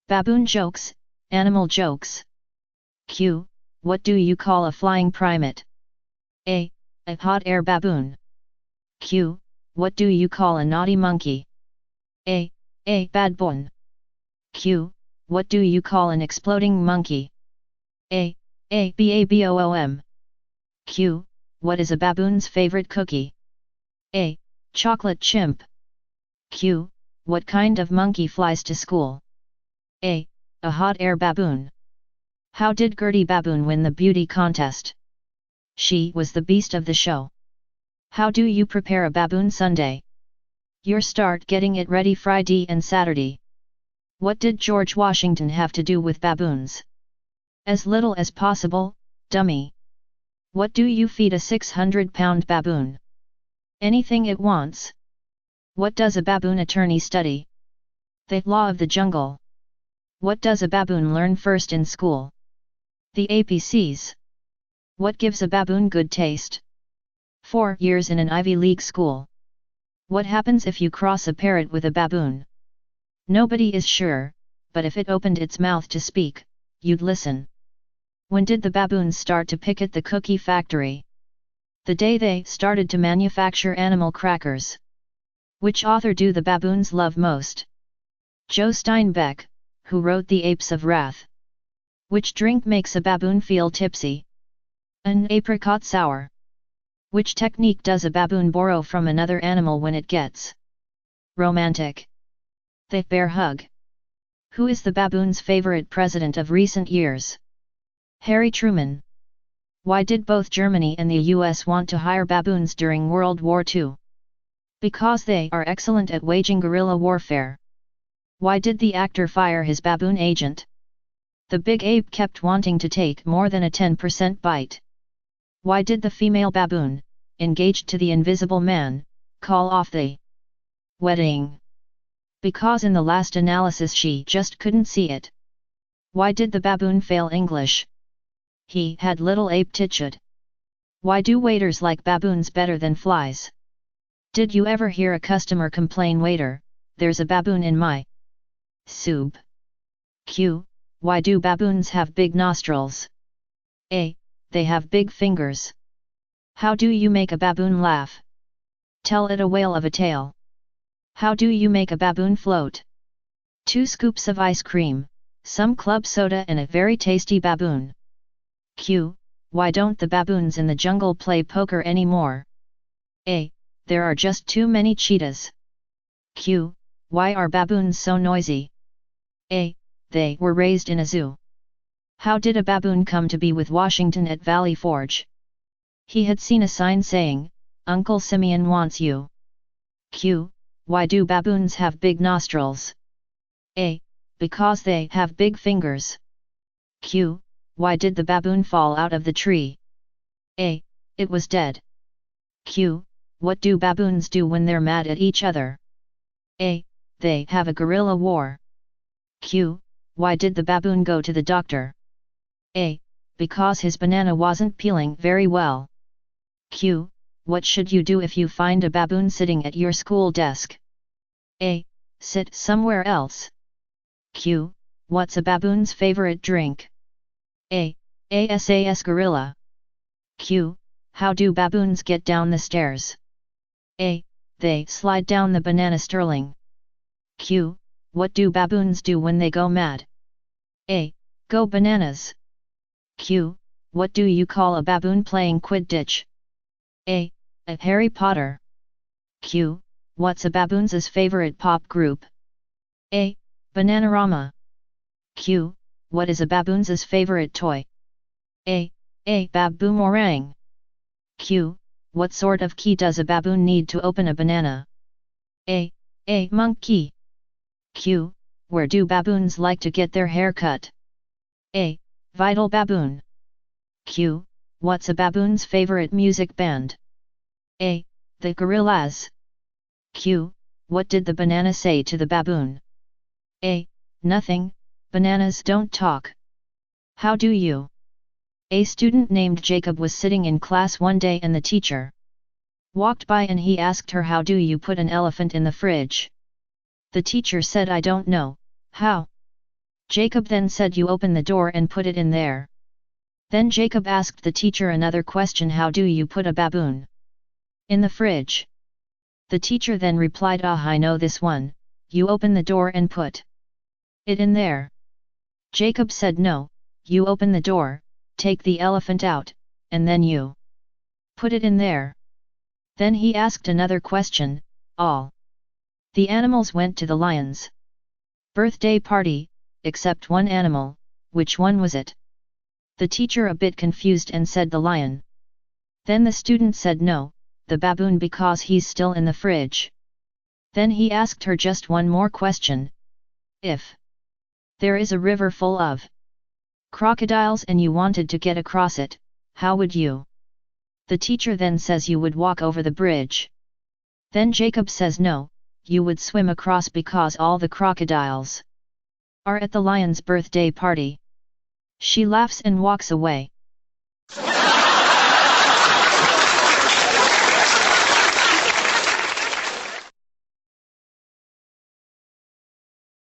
Baboon jokes, animal jokes. Q. What do you call a flying primate? A hot air baboon. Q. What do you call a naughty monkey? A baboon. Q. What do you call an exploding monkey? A baboom. Q. What is a baboon's favorite cookie? A chocolate chimp. Q. What kind of monkey flies to school? A hot air baboon. How did Gertie Baboon win the beauty contest? She was the beast of the show. How do you prepare a baboon sundae? You start getting it ready Friday and Saturday. What did George Washington have to do with baboons? As little as possible, dummy. What do you feed a 600-pound baboon? Anything it wants. What does a baboon attorney study? The law of the jungle. What does a baboon learn first in school? The APCs. What gives a baboon good taste? 4 years in an Ivy League school. What happens if you cross a parrot with a baboon? Nobody is sure, but if it opened its mouth to speak, you'd listen. When did the baboons start to picket the cookie factory? The day they started to manufacture animal crackers. Which author do the baboons love most? Joe Steinbeck, who wrote The Apes of Wrath. Which drink makes a baboon feel tipsy? An apricot sour. Which technique does a baboon borrow from another animal when it gets romantic? The bear hug. Who is the baboon's favorite president of recent years? Harry Truman. Why did both Germany and the US want to hire baboons during World War II? Because they are excellent at waging guerrilla warfare. Why did the actor fire his baboon agent? The big ape kept wanting to take more than a 10% bite. Why did the female baboon, engaged to the invisible man, call off the wedding? Because in the last analysis she just couldn't see it. Why did the baboon fail English? He had little aptitude. Why do waiters like baboons better than flies? Did you ever hear a customer complain, "Waiter, there's a baboon in my soup"? Q. Why do baboons have big nostrils? A. They have big fingers. How do you make a baboon laugh? Tell it a whale of a tale. How do you make a baboon float? 2 scoops of ice cream, some club soda and a very tasty baboon. Q. Why don't the baboons in the jungle play poker anymore? A. There are just too many cheetahs. Q. Why are baboons so noisy? A. They were raised in a zoo. How did a baboon come to be with Washington at Valley Forge? He had seen a sign saying, "Uncle Simeon wants you." Q. Why do baboons have big nostrils? A. Because they have big fingers. Q. Why did the baboon fall out of the tree? A. It was dead. Q. What do baboons do when they're mad at each other? A. They have a guerrilla war. Q. Why did the baboon go to the doctor? A. Because his banana wasn't peeling very well. Q. What should you do if you find a baboon sitting at your school desk? A. Sit somewhere else. Q. What's a baboon's favorite drink? A. ASAS gorilla. Q. How do baboons get down the stairs? A. They slide down the banana sterling. Q. What do baboons do when they go mad? A. Go bananas. Q. What do you call a baboon playing Quidditch? A. Harry Potter. Q. What's a baboon's favorite pop group? A. Bananarama. Q. What is a baboon's favorite toy? A. Baboomerang. Q. What sort of key does a baboon need to open a banana? A. Monkey. Q. Where do baboons like to get their hair cut? A. Vital Baboon. Q. What's a baboon's favorite music band? A. The Gorillaz. Q. What did the banana say to the baboon? A. Nothing, bananas don't talk. How do you? A student named Jacob was sitting in class one day and the teacher walked by and he asked her, "How do you put an elephant in the fridge?" The teacher said, "I don't know, how?" Jacob then said, you open the door and put it in there. Then Jacob asked the teacher another question, how do you put a baboon in the fridge? The teacher then replied, I know this one, you open the door and put it in there. Jacob said, no, you open the door, take the elephant out, and then you put it in there. Then he asked another question, all the animals went to the lion's birthday party, except one animal. Which one was it? The teacher a bit confused and said, the lion. Then the student said, no, the baboon, because he's still in the fridge. Then he asked her just one more question. If there is a river full of crocodiles and you wanted to get across it, how would you? The teacher then says, you would walk over the bridge. Then Jacob says, no, you would swim across, because all the crocodiles are at the lion's birthday party. She laughs and walks away.